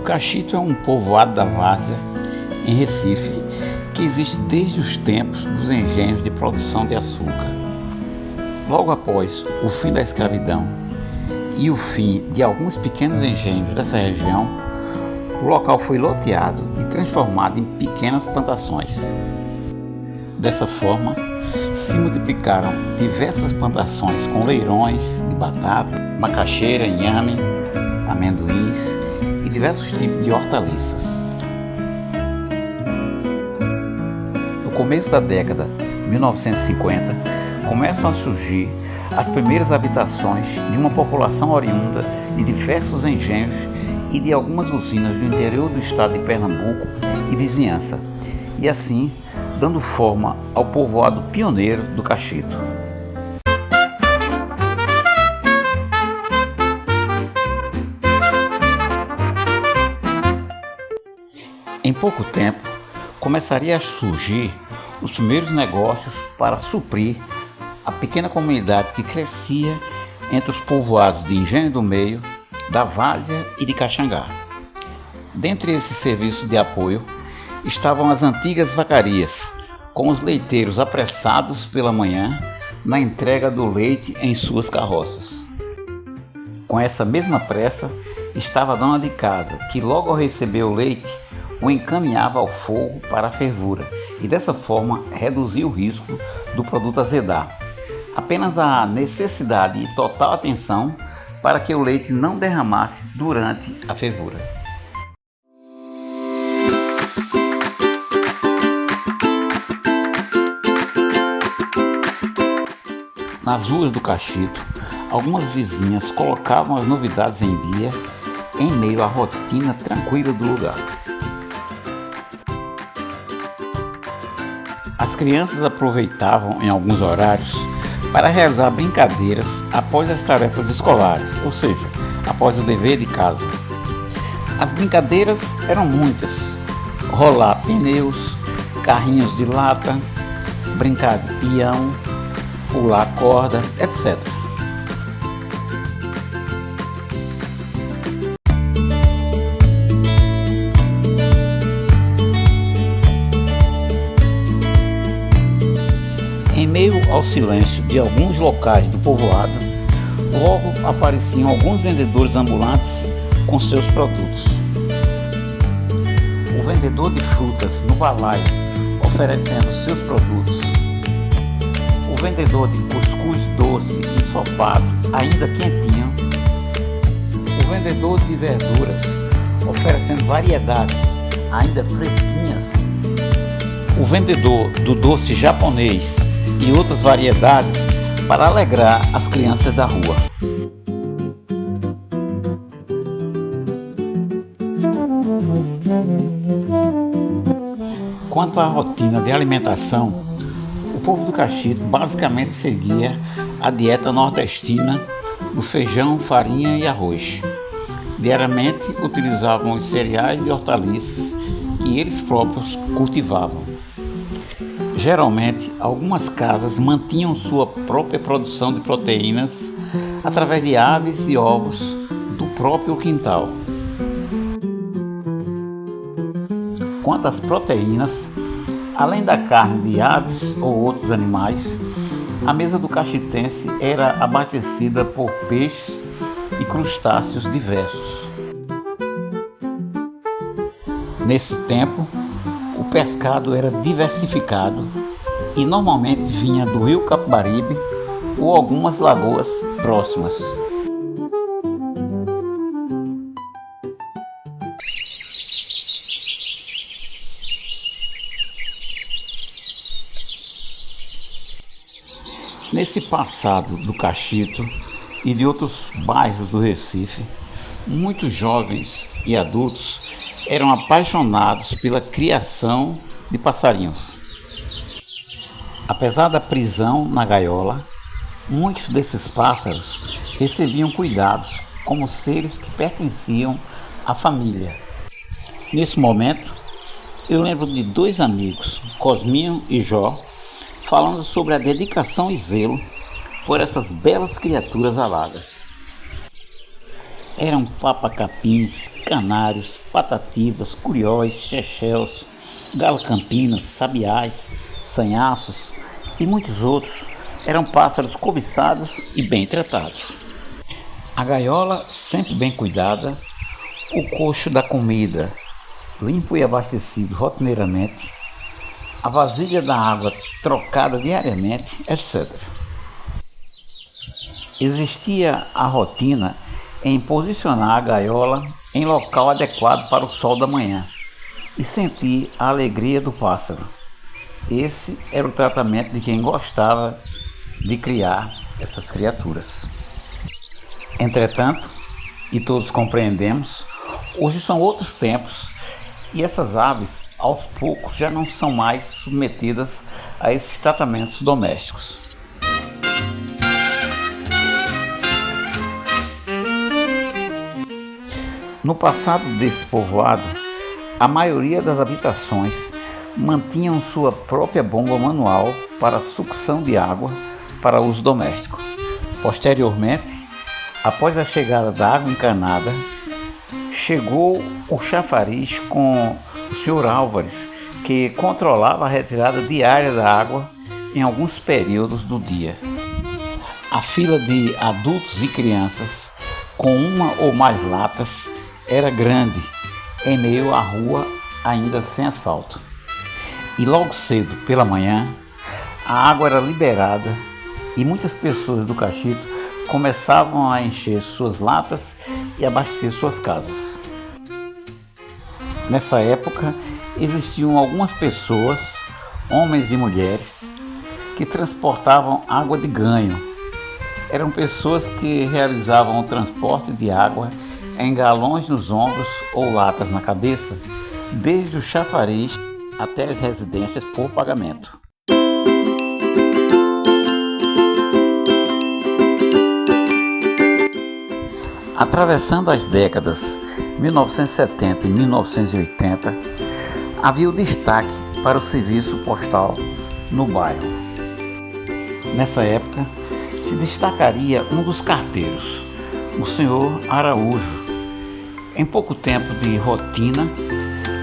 Cachito é um povoado da várzea, em Recife, que existe desde os tempos dos engenhos de produção de açúcar. Logo após o fim da escravidão e o fim de alguns pequenos engenhos dessa região, o local foi loteado e transformado em pequenas plantações. Dessa forma, se multiplicaram diversas plantações com leirões de batata, macaxeira, inhame, amendoins e diversos tipos de hortaliças. No começo da década de 1950, começam a surgir as primeiras habitações de uma população oriunda de diversos engenhos e de algumas usinas do interior do estado de Pernambuco e vizinhança, e assim dando forma ao povoado pioneiro do Cachito. Em pouco tempo, começaria a surgir os primeiros negócios para suprir a pequena comunidade que crescia entre os povoados de Engenho do Meio, da Várzea e de Caxangá. Dentre esses serviços de apoio estavam as antigas vacarias, com os leiteiros apressados pela manhã na entrega do leite em suas carroças. Com essa mesma pressa estava a dona de casa, que logo ao receber o leite o encaminhava ao fogo para a fervura e dessa forma reduzia o risco do produto azedar. Apenas a necessidade e total atenção para que o leite não derramasse durante a fervura. Nas ruas do Cachito, algumas vizinhas colocavam as novidades em dia em meio à rotina tranquila do lugar. As crianças aproveitavam em alguns horários para realizar brincadeiras após as tarefas escolares, ou seja, após o dever de casa. As brincadeiras eram muitas: rolar pneus, carrinhos de lata, brincar de peão, pular corda, etc. Em meio ao silêncio de alguns locais do povoado, logo apareciam alguns vendedores ambulantes com seus produtos. O vendedor de frutas no balaio oferecendo seus produtos. O vendedor de cuscuz doce e ensopado ainda quentinho. O vendedor de verduras oferecendo variedades ainda fresquinhas. O vendedor do doce japonês e outras variedades para alegrar as crianças da rua. Quanto à rotina de alimentação, o povo do Cachito basicamente seguia a dieta nordestina do feijão, farinha e arroz. Diariamente utilizavam os cereais e hortaliças que eles próprios cultivavam. Geralmente, algumas casas mantinham sua própria produção de proteínas através de aves e ovos do próprio quintal. Quanto às proteínas, além da carne de aves ou outros animais, a mesa do cachitense era abastecida por peixes e crustáceos diversos. Nesse tempo, o pescado era diversificado e normalmente vinha do rio Capibaribe ou algumas lagoas próximas. Nesse passado do Cachito e de outros bairros do Recife, muitos jovens e adultos eram apaixonados pela criação de passarinhos. Apesar da prisão na gaiola, muitos desses pássaros recebiam cuidados como seres que pertenciam à família. Nesse momento, eu lembro de dois amigos, Cosminho e Jó, falando sobre a dedicação e zelo por essas belas criaturas aladas. eram papacapins, canários, patativas, curióis, chechéus, galo-campinas, sabiás, sanhaços e muitos outros. Eram pássaros cobiçados e bem tratados. A gaiola sempre bem cuidada, o coxo da comida limpo e abastecido rotineiramente, a vasilha da água trocada diariamente, etc. Existia a rotina em posicionar a gaiola em local adequado para o sol da manhã e sentir a alegria do pássaro. Esse era o tratamento de quem gostava de criar essas criaturas. Entretanto, e todos compreendemos, hoje são outros tempos e essas aves, aos poucos, já não são mais submetidas a esses tratamentos domésticos. No passado desse povoado, a maioria das habitações mantinham sua própria bomba manual para sucção de água para uso doméstico. Posteriormente, após a chegada da água encanada, chegou o chafariz com o Sr. Álvares, que controlava a retirada diária da água em alguns períodos do dia. A fila de adultos e crianças com uma ou mais latas era grande em meio à rua ainda sem asfalto. E logo cedo, pela manhã, a água era liberada e muitas pessoas do Cachito começavam a encher suas latas e abastecer suas casas. Nessa época, existiam algumas pessoas, homens e mulheres, que transportavam água de ganho. Eram pessoas que realizavam o transporte de água em galões nos ombros ou latas na cabeça, desde o chafariz até as residências por pagamento. Atravessando as décadas 1970 e 1980, havia o destaque para o serviço postal no bairro. Nessa época, se destacaria um dos carteiros, o Sr. Araújo. Em pouco tempo de rotina,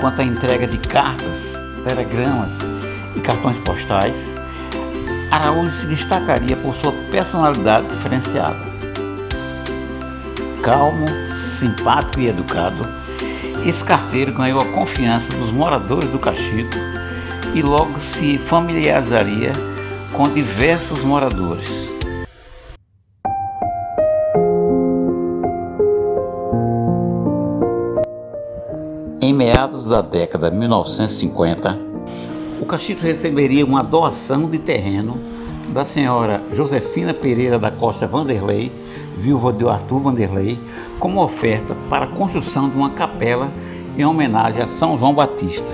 quanto à entrega de cartas, telegramas e cartões postais, Araújo se destacaria por sua personalidade diferenciada. Calmo, simpático e educado, esse carteiro ganhou a confiança dos moradores do Cachito e logo se familiarizaria com diversos moradores. Em meados da década de 1950, o Cachito receberia uma doação de terreno da senhora Josefina Pereira da Costa Vanderlei, viúva de Arthur Vanderlei, como oferta para a construção de uma capela em homenagem a São João Batista.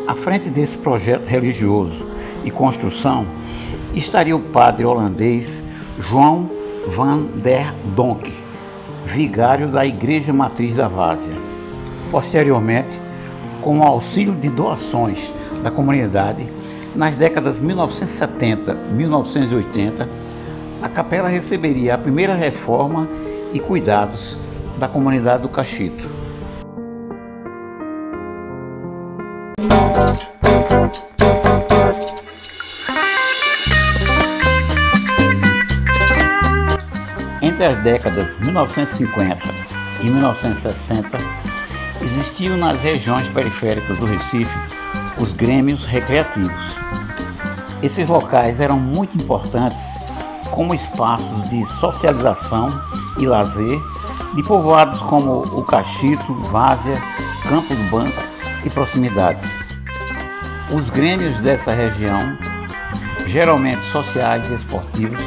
À frente desse projeto religioso e construção estaria o padre holandês João van der Donck, vigário da Igreja Matriz da Várzea. Posteriormente, com o auxílio de doações da comunidade, nas décadas 1970 e 1980, a capela receberia a primeira reforma e cuidados da comunidade do Cachito. Entre as décadas 1950 e 1960, existiam nas regiões periféricas do Recife os grêmios recreativos. Esses locais eram muito importantes como espaços de socialização e lazer de povoados como o Cachito, Várzea, Campo do Banco e proximidades. Os grêmios dessa região, geralmente sociais e esportivos,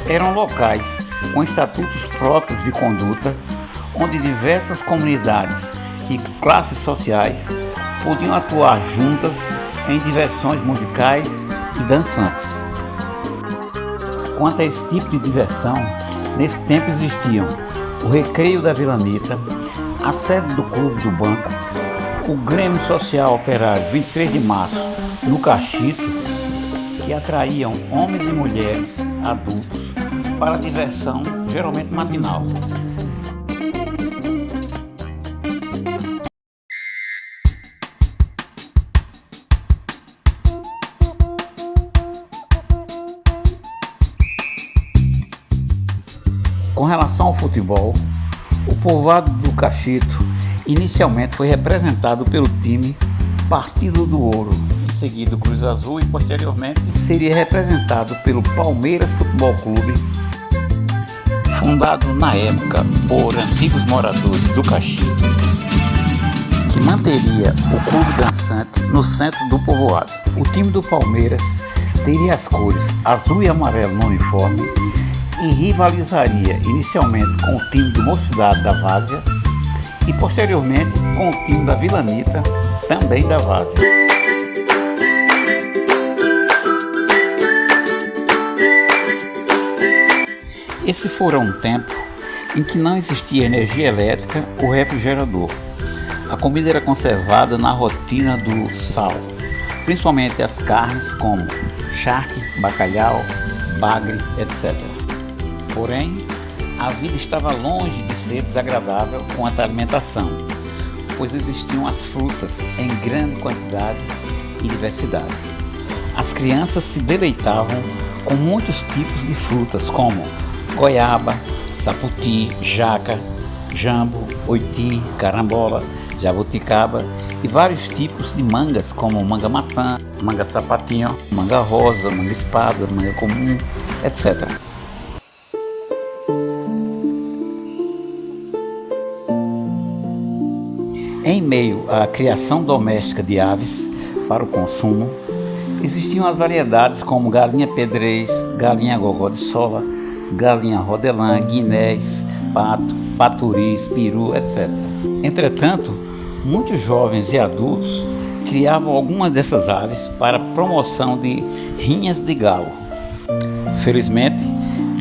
eram locais com estatutos próprios de conduta, onde diversas comunidades e classes sociais podiam atuar juntas em diversões musicais e dançantes. Quanto a esse tipo de diversão, nesse tempo existiam o Recreio da Vilanita, a sede do Clube do Banco, o Grêmio Social Operário 23 de Março no Cachito, que atraíam homens e mulheres adultos para a diversão, geralmente matinal. Com relação ao futebol, o povoado do Cachito inicialmente foi representado pelo time Partido do Ouro, em seguida o Cruz Azul e posteriormente seria representado pelo Palmeiras Futebol Clube, fundado na época por antigos moradores do Cachito, que manteria o clube dançante no centro do povoado. O time do Palmeiras teria as cores azul e amarelo no uniforme e rivalizaria inicialmente com o time do Mocidade da Várzea e posteriormente com o time da Vila Anitta, também da Várzea. Esse fora um tempo em que não existia energia elétrica ou refrigerador. A comida era conservada na rotina do sal, principalmente as carnes como charque, bacalhau, bagre, etc. Porém, a vida estava longe de ser desagradável quanto à alimentação, pois existiam as frutas em grande quantidade e diversidade. As crianças se deleitavam com muitos tipos de frutas como goiaba, saputi, jaca, jambo, oiti, carambola, jabuticaba e vários tipos de mangas como manga maçã, manga sapatinho, manga rosa, manga espada, manga comum, etc. Em meio à criação doméstica de aves para o consumo, existiam as variedades como galinha pedrez, galinha gogó de sola, galinha rodelã, guinés, pato, paturis, peru, etc. Entretanto, muitos jovens e adultos criavam algumas dessas aves para promoção de rinhas de galo. Felizmente,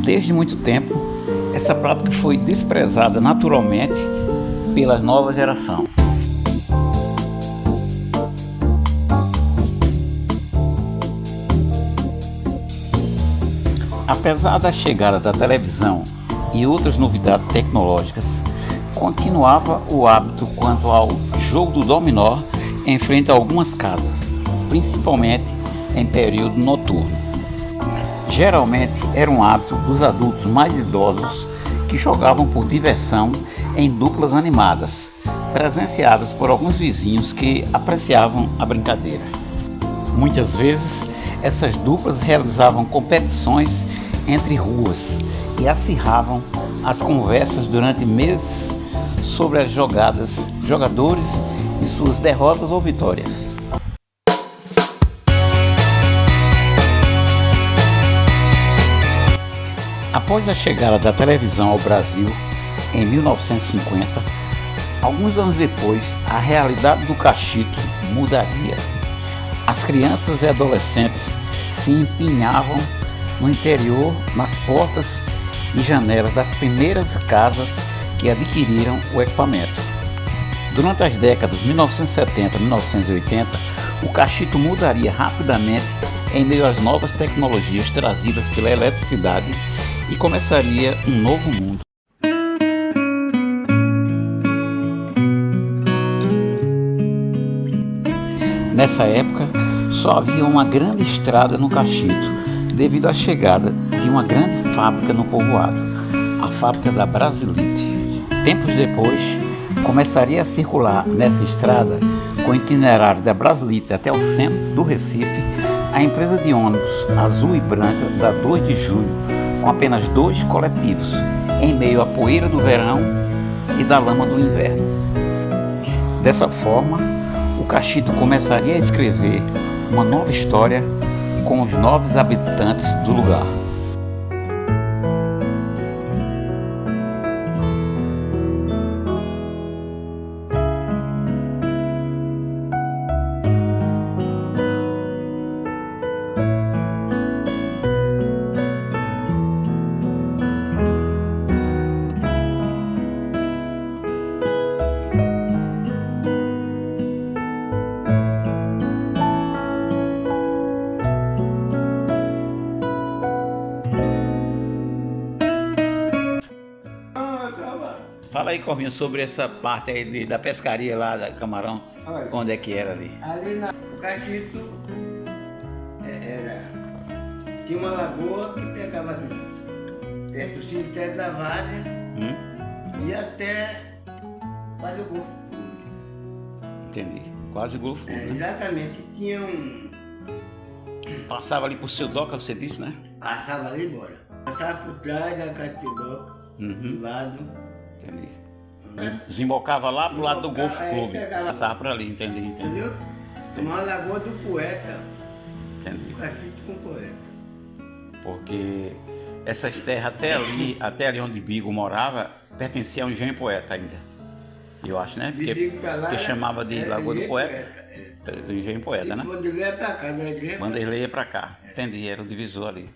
desde muito tempo, essa prática foi desprezada naturalmente pela nova geração. Apesar da chegada da televisão e outras novidades tecnológicas, continuava o hábito quanto ao jogo do dominó em frente a algumas casas, principalmente em período noturno. Geralmente era um hábito dos adultos mais idosos que jogavam por diversão em duplas animadas, presenciadas por alguns vizinhos que apreciavam a brincadeira. Muitas vezes, essas duplas realizavam competições entre ruas e acirravam as conversas durante meses sobre as jogadas, jogadores e suas derrotas ou vitórias. Após a chegada da televisão ao Brasil, em 1950, alguns anos depois, a realidade do Cachito mudaria. As crianças e adolescentes se empinhavam no interior, nas portas e janelas das primeiras casas que adquiriram o equipamento. Durante as décadas 1970 e 1980, o Cachito mudaria rapidamente em meio às novas tecnologias trazidas pela eletricidade e começaria um novo mundo. Nessa época, só havia uma grande estrada no Cachito, devido à chegada de uma grande fábrica no povoado, a fábrica da Brasilite. Tempos depois, começaria a circular nessa estrada, com o itinerário da Brasilite até o centro do Recife, a empresa de ônibus azul e branca da 2 de julho, com apenas 2 coletivos, em meio à poeira do verão e da lama do inverno. Dessa forma, o Cachito começaria a escrever uma nova história com os novos habitantes do lugar. Fala aí, Corvinho, sobre essa parte aí da pescaria lá da Camarão. Olha, onde é que era ali? Ali no Cachito tinha uma lagoa que pegava entre o cemitério da Várzea e até quase o Golfo. Entendi. Quase o Golfo, né? Exatamente, tinha Passava ali por seu doca, você disse, né? passava ali embora. Passava por trás da Catidoca, do lado. Entendi. Desembocava lá pro lado do Golf Clube. pegava- Passava por ali, entendi. Entendeu? Uma lagoa do poeta, Entendi. Cachito com poeta. Porque essas terras até ali onde Bigo morava, pertenciam ao Engenho Poeta ainda. Eu acho, né? De Bigo pra lá, Porque chamava de Lagoa do Engenho Poeta. Do Engenho Poeta, né? Vanderlei é pra cá, da igreja. Vanderlei ia pra cá. Entendi, era o divisor ali.